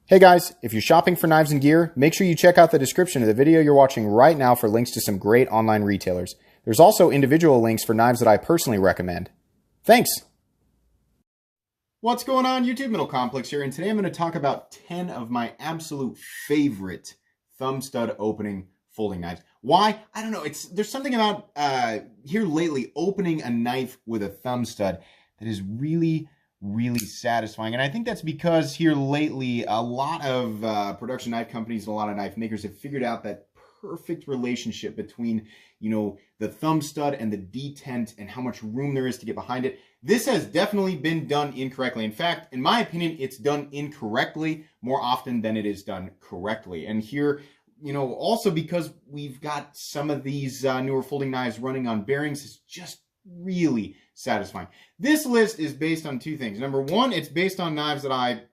Hey guys, if you're shopping for knives and gear, make sure you check out the description of the video you're watching right now for links to some great online retailers. There's also individual links for knives that I personally recommend. Thanks! What's going on, YouTube? Middle Complex here, and today I'm going to talk about 10 of my absolute favorite thumb stud opening folding knives. Why? I don't know. There's something about here lately opening a knife with a thumb stud that is really satisfying. And I think that's because here lately, a lot of production knife companies and a lot of knife makers have figured out that perfect relationship between, the thumb stud and the detent and how much room there is to get behind it. This has definitely been done incorrectly. In fact, in my opinion, it's done incorrectly more often than it is done correctly. And here, also because we've got some of these newer folding knives running on bearings, it's just really satisfying. This list is based on two things. Number one, it's based on knives that I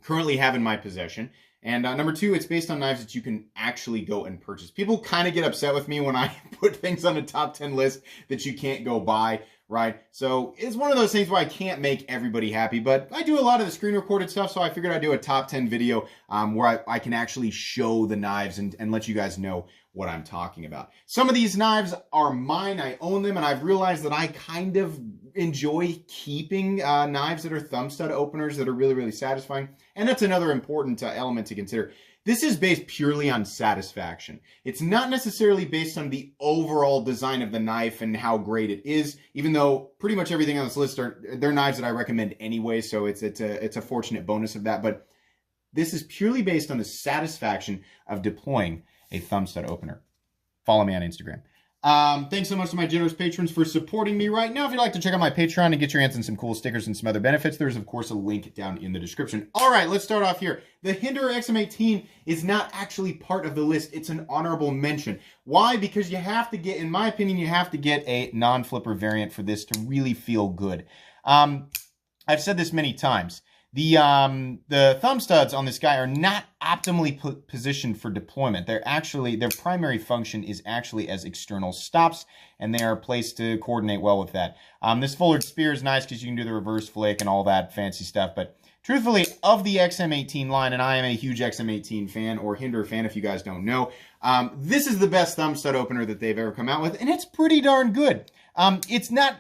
currently have in my possession. And number two, it's based on knives that you can actually go and purchase. People kind of get upset with me when I put things on a top 10 list that you can't go buy, right? So it's one of those things where I can't make everybody happy, but I do a lot of the screen recorded stuff, so I figured I'd do a top 10 video where I can actually show the knives and let you guys know what I'm talking about. Some of these knives are mine, I own them, and I've realized that I kind of enjoy keeping knives that are thumb stud openers that are really satisfying. And that's another important element to consider. This is based purely on satisfaction. It's not necessarily based on the overall design of the knife and how great it is, even though pretty much everything on this list they're knives that I recommend anyway, so it's a fortunate bonus of that. But this is purely based on the satisfaction of deploying a thumb stud opener. Follow me on Instagram. Thanks so much to my generous patrons for supporting me right now. If you'd like to check out my Patreon and get your hands on some cool stickers and some other benefits, there's of course a link down in the description. All right, let's start off here. The Hinderer XM18 is not actually part of the list. It's an honorable mention. Why? Because you have to get, in my opinion, you have to get a non-flipper variant for this to really feel good. I've said this many times. The thumb studs on this guy are not optimally positioned for deployment. Their primary function is actually as external stops, and they are placed to coordinate well with that. This foldered spear is nice because you can do the reverse flick and all that fancy stuff, but truthfully, of the XM18 line, and I am a huge XM18 fan, or Hinderer fan if you guys don't know, this is the best thumb stud opener that they've ever come out with, and it's pretty darn good. It's not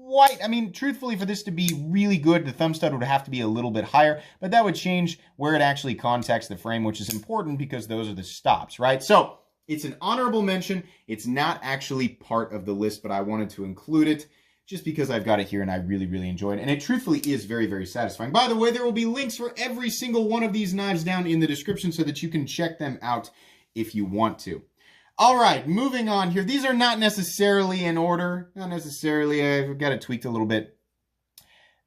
quite, truthfully, for this to be really good, the thumb stud would have to be a little bit higher, but that would change where it actually contacts the frame, which is important because those are the stops, right? So it's an honorable mention. It's not actually part of the list, but I wanted to include it just because I've got it here and I really enjoy it. And it truthfully is very satisfying. By the way, there will be links for every single one of these knives down in the description so that you can check them out if you want to. All right, moving on here. These are not necessarily in order. Not necessarily. I've got it tweaked a little bit.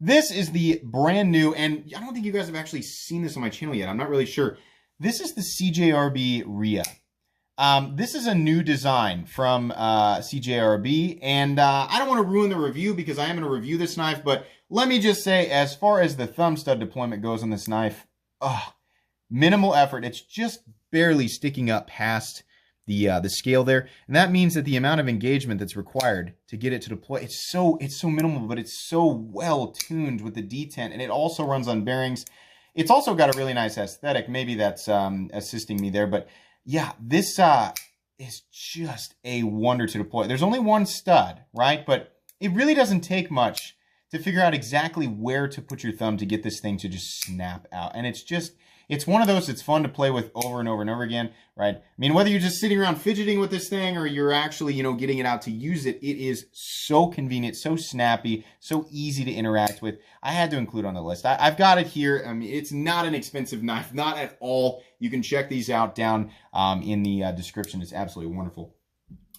This is the brand new, and I don't think you guys have actually seen this on my channel yet. I'm not really sure. This is the CJRB Rhea. This is a new design from CJRB, and I don't want to ruin the review because I am going to review this knife, but let me just say, as far as the thumb stud deployment goes on this knife, minimal effort. It's just barely sticking up past the scale there, and that means that the amount of engagement that's required to get it to deploy, it's so minimal, but it's so well tuned with the detent, and it also runs on bearings. It's also got a really nice aesthetic. Maybe that's assisting me there, but yeah, this is just a wonder to deploy. There's only one stud, right? But it really doesn't take much to figure out exactly where to put your thumb to get this thing to just snap out, and it's one of those that's fun to play with over and over again, right? Whether you're just sitting around fidgeting with this thing or you're actually, getting it out to use it, it is so convenient, so snappy, so easy to interact with. I had to include on the list. I've got it here. It's not an expensive knife, not at all. You can check these out down in the description. It's absolutely wonderful.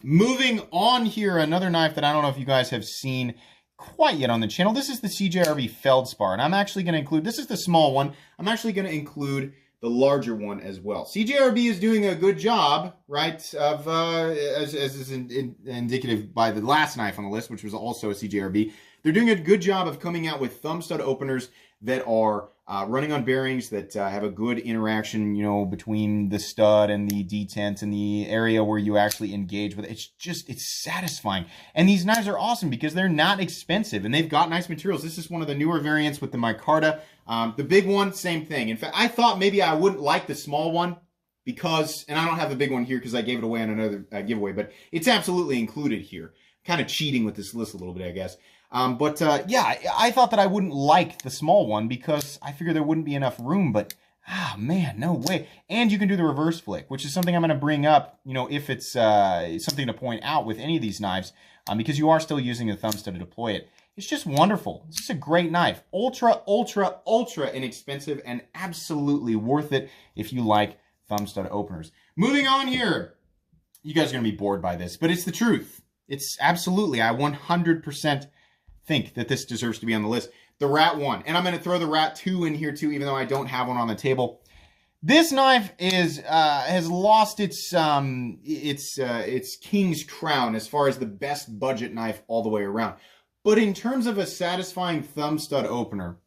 Moving on here, another knife that I don't know if you guys have seen quite yet on the channel. This is the CJRB Feldspar, and I'm actually going to include, this is the small one, I'm actually going to include the larger one as well. CJRB is doing a good job, right, of, as is indicative by the last knife on the list, which was also a CJRB. They're doing a good job of coming out with thumb stud openers that are running on bearings that have a good interaction, you know, between the stud and the detent and the area where you actually engage with it. It's satisfying. And these knives are awesome because they're not expensive and they've got nice materials. This is one of the newer variants with the micarta. The big one, same thing. In fact, I thought maybe I wouldn't like the small one because, and I don't have the big one here because I gave it away on another giveaway, but it's absolutely included here. Kind of cheating with this list a little bit, I guess. Yeah, I thought that I wouldn't like the small one because I figured there wouldn't be enough room, but man, no way. And you can do the reverse flick, which is something I'm going to bring up, you know, if it's something to point out with any of these knives, because you are still using the thumb stud to deploy it. It's just wonderful. It's just a great knife. Ultra, ultra, ultra inexpensive and absolutely worth it if you like thumb stud openers. Moving on here. You guys are going to be bored by this, but it's the truth. It's absolutely, I 100% think that this deserves to be on the list. The Rat 1. And I'm going to throw the Rat 2 in here too, even though I don't have one on the table. This knife has lost its king's crown as far as the best budget knife all the way around. But in terms of a satisfying thumb stud opener,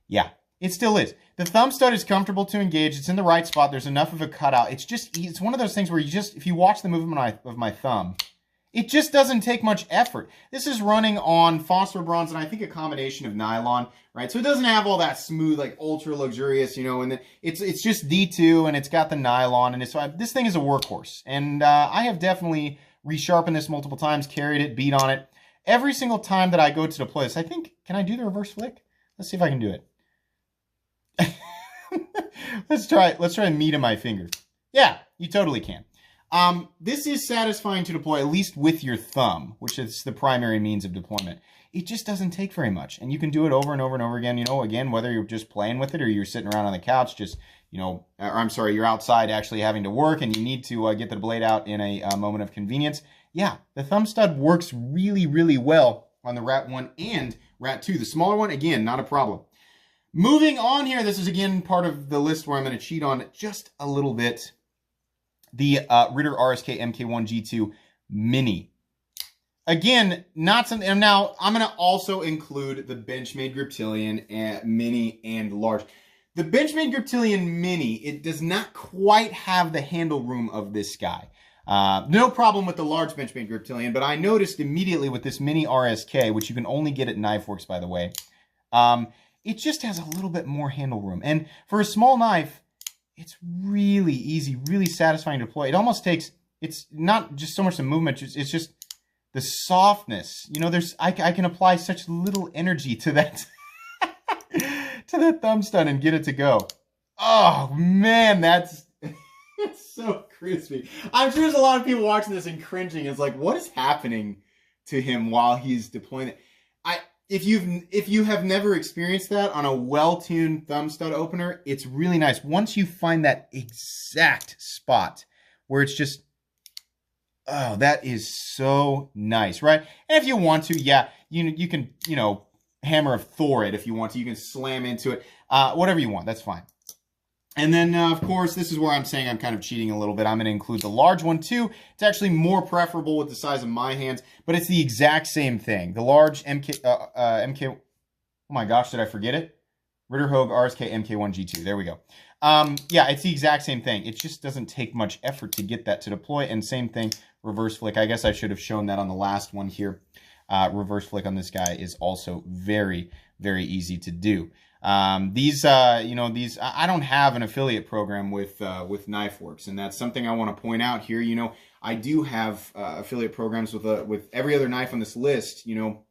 yeah, it still is. The thumb stud is comfortable to engage. It's in the right spot. There's enough of a cutout. It's one of those things where you just, if you watch the movement of my thumb, it just doesn't take much effort. This is running on phosphor bronze and I think a combination of nylon, right? So it doesn't have all that smooth, like ultra luxurious, you know, and then it's just D2 and it's got the nylon and this thing is a workhorse. And I have definitely resharpened this multiple times, carried it, beat on it. Every single time that I go to deploy this, I think, can I do the reverse flick? Let's see if I can do it. Let's try meat in my fingers. Yeah, you totally can. This is satisfying to deploy, at least with your thumb, which is the primary means of deployment. It just doesn't take very much, and you can do it over and over and over again, you know, again, whether you're just playing with it or you're sitting around on the couch, just, you know, or I'm sorry, you're outside actually having to work and you need to get the blade out in a moment of convenience. Yeah, the thumb stud works really, really well on the Rat 1 and Rat 2. The smaller one, again, not a problem. Moving on here, this is again part of the list where I'm going to cheat on just a little bit. The Ritter RSK MK1 G2 Mini. Again, not something, and now I'm going to also include the Benchmade Griptilian Mini and Large. The Benchmade Griptilian Mini, it does not quite have the handle room of this guy. No problem with the large Benchmade Griptilian, but I noticed immediately with this Mini RSK, which you can only get at KnifeWorks, by the way, it just has a little bit more handle room. And for a small knife, it's really easy, really satisfying to deploy. It almost takes, it's not just so much the movement, it's just the softness. You know, I can apply such little energy to that, to that thumb stud and get it to go. Oh, man, that's... It's so crispy. I'm sure there's a lot of people watching this and cringing. It's like, what is happening to him while he's deploying it? If you have never experienced that on a well-tuned thumb stud opener, it's really nice. Once you find that exact spot where it's just, oh, that is so nice, right? And if you want to, yeah, you can, you know, hammer of Thor it if you want to. You can slam into it, whatever you want. That's fine. And then, of course, this is where I'm saying I'm kind of cheating a little bit. I'm going to include the large one, too. It's actually more preferable with the size of my hands, but it's the exact same thing. The large MK... oh, my gosh, did I forget it? Ritter Hogue RSK MK1 G2. There we go. Yeah, it's the exact same thing. It just doesn't take much effort to get that to deploy. And same thing, reverse flick. I guess I should have shown that on the last one here. Reverse flick on this guy is also very, very easy to do. You know, I don't have an affiliate program with KnifeWorks, and that's something I want to point out here. You know, I do have affiliate programs with every other knife on this list. You know,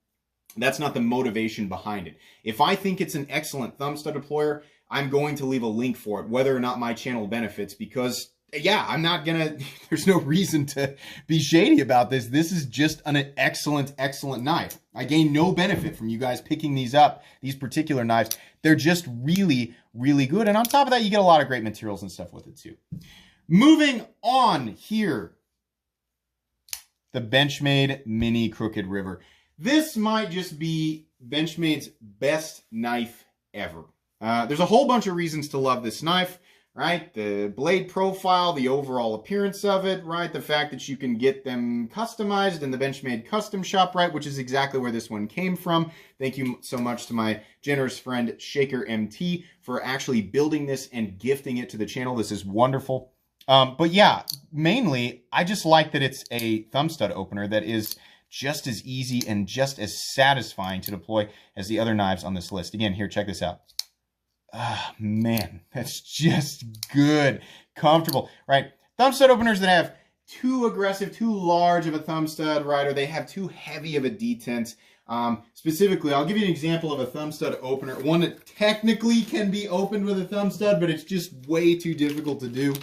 that's not the motivation behind it. If I think it's an excellent thumb stud deployer, I'm going to leave a link for it, whether or not my channel benefits, because yeah, I'm not gonna, there's no reason to be shady about this. This is just an excellent, excellent knife. I gain no benefit from you guys picking these up, these particular knives. They're just really, really good. And on top of that, you get a lot of great materials and stuff with it too. Moving on here, the Benchmade Mini Crooked River. This might just be Benchmade's best knife ever. There's a whole bunch of reasons to love this knife. right? The blade profile, the overall appearance of it, right? The fact that you can get them customized in the Benchmade custom shop, right? Which is exactly where this one came from. Thank you so much to my generous friend Shaker MT for actually building this and gifting it to the channel. This is wonderful. But yeah, mainly, I just like that it's a thumb stud opener that is just as easy and just as satisfying to deploy as the other knives on this list. Again, here, check this out. Ah, man, that's just good. Comfortable, right? Thumb stud openers that have too aggressive, too large of a thumb stud, right? Or they have too heavy of a detent. Specifically, I'll give you an example of a thumb stud opener. One that technically can be opened with a thumb stud, but it's just way too difficult to do,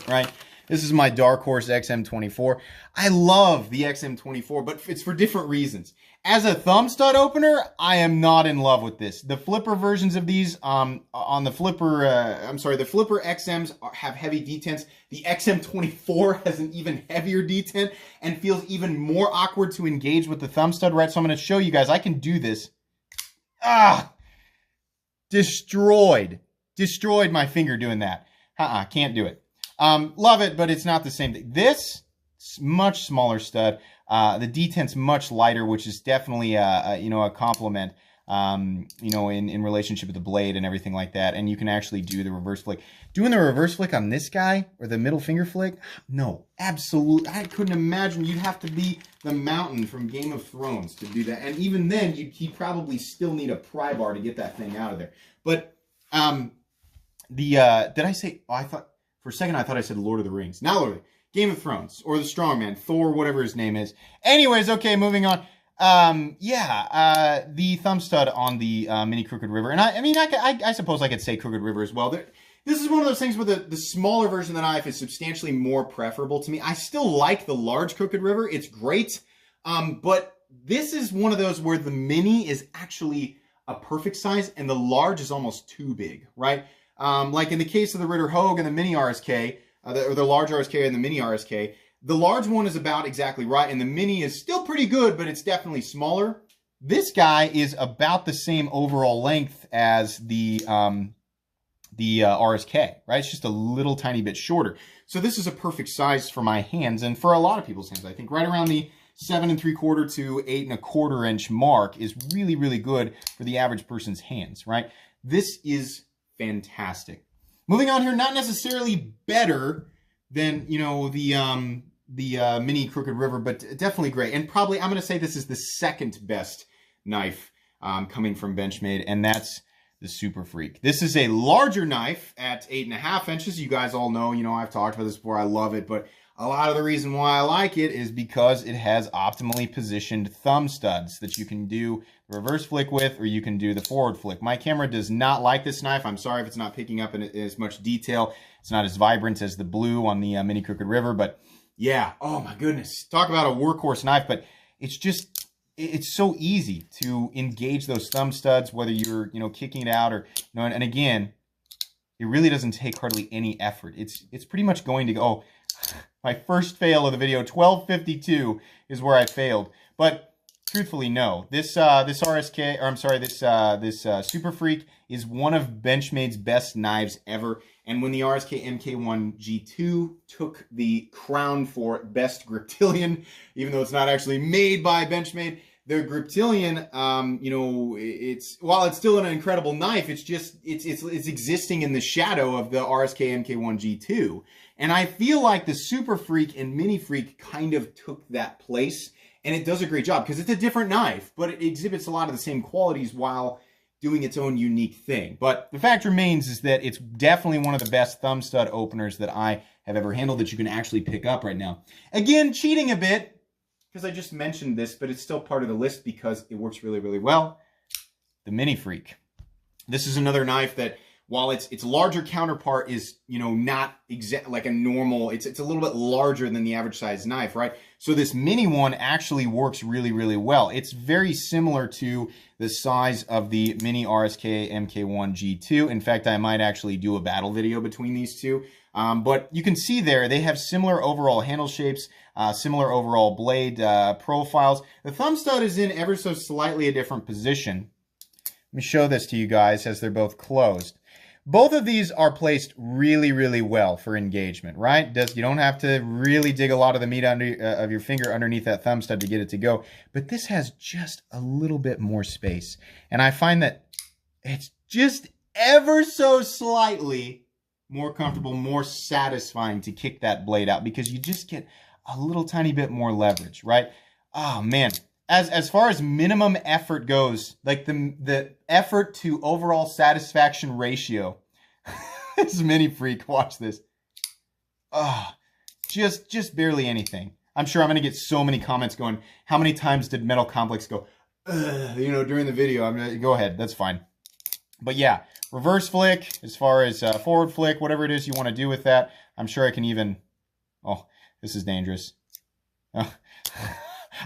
right? This is my Dark Horse XM24. I love the XM24, but it's for different reasons. As a thumb stud opener, I am not in love with this. The flipper versions of these, on the flipper, the flipper XMs have heavy detents. The XM24 has an even heavier detent and feels even more awkward to engage with the thumb stud, right? So I'm going to show you guys. I can do this. Destroyed my finger doing that. Can't do it. Love it, but it's not the same thing. This much smaller stud. The detent's much lighter, which is definitely a compliment. In relationship with the blade and everything like that. And you can actually do the reverse flick. Doing the reverse flick on this guy or the middle finger flick, no, absolutely. I couldn't imagine. You'd have to be the Mountain from Game of Thrones to do that. And even then, you'd probably still need a pry bar to get that thing out of there. But did I say? Oh, I thought. For a second, I thought I said Lord of the Rings. Not Lord of the Rings. Game of Thrones. Or the Strongman. Thor, whatever his name is. Anyways, okay, moving on. The thumb stud on the Mini Crooked River. And I suppose I could say Crooked River as well. This is one of those things where the smaller version of the knife is substantially more preferable to me. I still like the large Crooked River. It's great. But this is one of those where the Mini is actually a perfect size and the large is almost too big, right? Like in the case of the Ritter Hogue and the Mini RSK, or the large RSK and the Mini RSK, the large one is about exactly right, and the Mini is still pretty good, but it's definitely smaller. This guy is about the same overall length as the RSK, right? It's just a little tiny bit shorter. So this is a perfect size for my hands, and for a lot of people's hands, I think right around the 7 3/4 to 8 1/4 inch mark is really, really good for the average person's hands, right? This is fantastic. Moving on here, not necessarily better than, the Mini Crooked River, but definitely great. And probably, I'm going to say this is the second best knife coming from Benchmade, and that's the Super Freak. This is a larger knife at 8.5 inches. You guys all know, I've talked about this before. I love it, but a lot of the reason why I like it is because it has optimally positioned thumb studs that you can do the reverse flick with, or you can do the forward flick. My camera does not like this knife. I'm sorry if it's not picking up in as much detail. It's not as vibrant as the blue on the Mini Crooked River, but yeah, oh my goodness. Talk about a workhorse knife, but it's so easy to engage those thumb studs, whether you're, kicking it out or, and again, it really doesn't take hardly any effort. It's pretty much going to go, oh, my first fail of the video, 12:52 is where I failed. But truthfully, no. This RSK, or I'm sorry, this Super Freak is one of Benchmade's best knives ever. And when the RSK MK1 G2 took the crown for best Griptilian, even though it's not actually made by Benchmade, the Griptilian, while it's still an incredible knife, it's existing in the shadow of the RSK MK1 G2. And I feel like the Super Freak and Mini Freak kind of took that place, and it does a great job because it's a different knife, but it exhibits a lot of the same qualities while doing its own unique thing. But the fact remains is that it's definitely one of the best thumb stud openers that I have ever handled that you can actually pick up right now. Again, cheating a bit, because I just mentioned this, but it's still part of the list because it works really, really well. The Mini Freak. This is another knife that, while its larger counterpart is, not exact like a normal, it's a little bit larger than the average size knife, right? So this mini one actually works really, really well. It's very similar to the size of the Mini RSK MK1 G2. In fact, I might actually do a battle video between these two. But you can see there, they have similar overall handle shapes, similar overall blade profiles. The thumb stud is in ever so slightly a different position. Let me show this to you guys as they're both closed. both of these are placed really, really well for engagement, right? You don't have to really dig a lot of the meat of your finger underneath that thumb stud to get it to go. But this has just a little bit more space. And I find that it's just ever so slightly more comfortable, more satisfying to kick that blade out because you just get a little tiny bit more leverage, right? Oh, man. As far as minimum effort goes, like the effort to overall satisfaction ratio, this is Mini Freak, watch this. Just barely anything. I'm sure I'm going to get so many comments going, how many times did Metal Complex go, during the video? I'm gonna, go ahead, that's fine. But yeah, reverse flick, as far as forward flick, whatever it is you want to do with that. I'm sure I can even, oh, this is dangerous.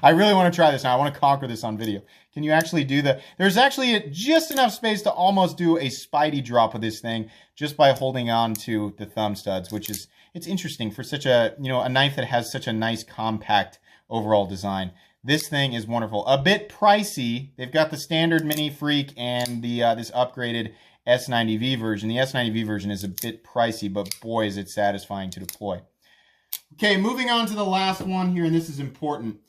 I really want to try this now. I want to conquer this on video. Can you actually do that? There's actually just enough space to almost do a Spidey drop with this thing just by holding on to the thumb studs, which is, it's interesting for such a, a knife that has such a nice compact overall design. This thing is wonderful. A bit pricey. They've got the standard Mini Freak and the this upgraded S90V version. The S90V version is a bit pricey, but boy, is it satisfying to deploy. Okay, moving on to the last one here, and this is important.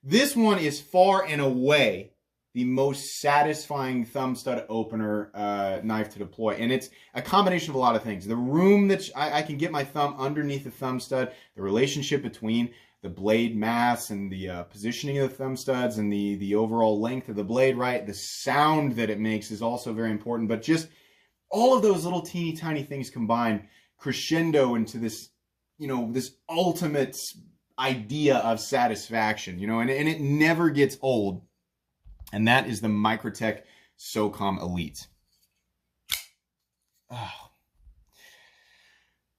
This one is far and away the most satisfying thumb stud opener knife to deploy. And it's a combination of a lot of things. The room that I can get my thumb underneath the thumb stud, the relationship between the blade mass and the positioning of the thumb studs and the overall length of the blade, right? The sound that it makes is also very important. But just all of those little teeny tiny things combined crescendo into this, this ultimate idea of satisfaction, and it never gets old. And that is the Microtech Socom Elite. Oh.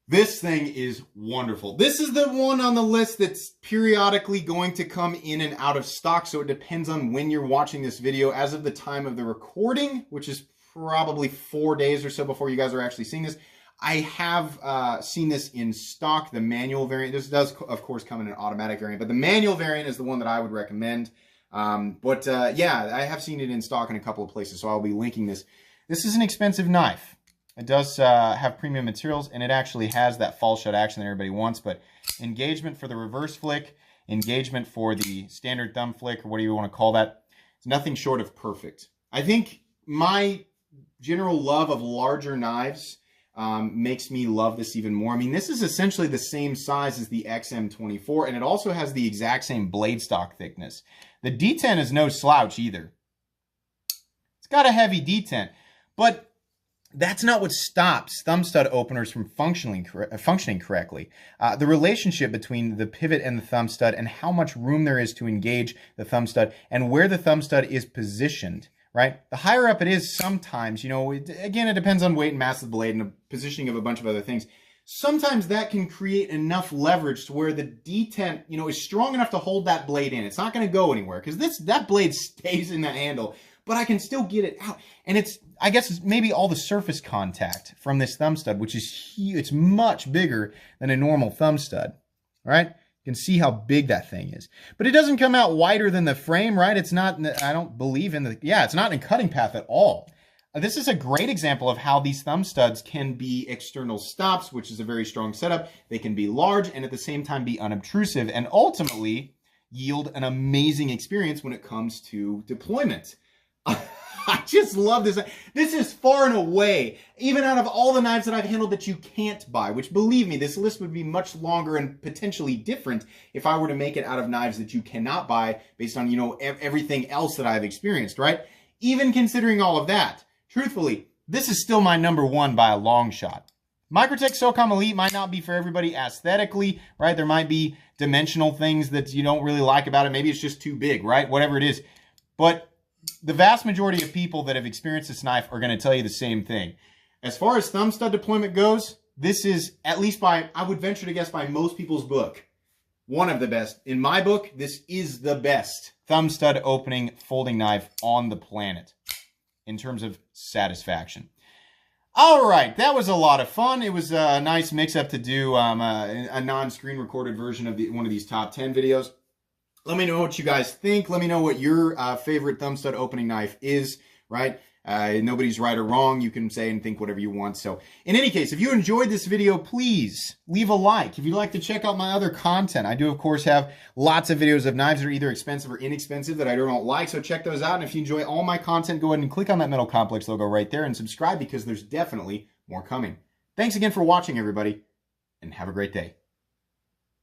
This thing is wonderful. This is the one on the list that's periodically going to come in and out of stock, so it depends on when you're watching this video. As of the time of the recording, which is probably 4 days or so before you guys are actually seeing this, I have seen this in stock, the manual variant. This does, of course, come in an automatic variant, but the manual variant is the one that I would recommend. Yeah, I have seen it in stock in a couple of places, so I'll be linking this. This is an expensive knife. It does have premium materials, and it actually has that fall shut action that everybody wants, but engagement for the reverse flick, engagement for the standard thumb flick, or whatever you want to call that, it's nothing short of perfect. I think my general love of larger knives makes me love this even more. I mean, this is essentially the same size as the XM24, and it also has the exact same blade stock thickness. The D10 is no slouch either. It's got a heavy D10, but that's not what stops thumb stud openers from functioning correctly. The relationship between the pivot and the thumb stud and how much room there is to engage the thumb stud and where the thumb stud is positioned. Right? The higher up it is, sometimes, again, it depends on weight and mass of the blade and the positioning of a bunch of other things. Sometimes that can create enough leverage to where the D10, is strong enough to hold that blade in. It's not going to go anywhere because that blade stays in the handle, but I can still get it out. And I guess it's maybe all the surface contact from this thumb stud, which is huge. It's much bigger than a normal thumb stud, right? You can see how big that thing is. But it doesn't come out wider than the frame, right? It's not, I don't believe in it's not in cutting path at all. This is a great example of how these thumb studs can be external stops, which is a very strong setup. They can be large and at the same time be unobtrusive and ultimately yield an amazing experience when it comes to deployment. I just love this. This is far and away, even out of all the knives that I've handled that you can't buy, which, believe me, this list would be much longer and potentially different if I were to make it out of knives that you cannot buy based on, everything else that I've experienced, right? Even considering all of that, truthfully, this is still my #1 by a long shot. Microtech Socom Elite might not be for everybody aesthetically, right? There might be dimensional things that you don't really like about it. Maybe it's just too big, right? Whatever it is. But the vast majority of people that have experienced this knife are going to tell you the same thing. As far as thumb stud deployment goes, this is, at least I would venture to guess by most people's book, one of the best. In my book, this is the best thumb stud opening folding knife on the planet in terms of satisfaction. All right, that was a lot of fun. It was a nice mix-up to do a non-screen recorded version of one of these top 10 videos. Let me know what you guys think. Let me know what your favorite thumb stud opening knife is, right? Nobody's right or wrong. You can say and think whatever you want. So in any case, if you enjoyed this video, please leave a like. If you'd like to check out my other content, I do, of course, have lots of videos of knives that are either expensive or inexpensive that I don't like. So check those out. And if you enjoy all my content, go ahead and click on that Metal Complex logo right there and subscribe because there's definitely more coming. Thanks again for watching, everybody, and have a great day.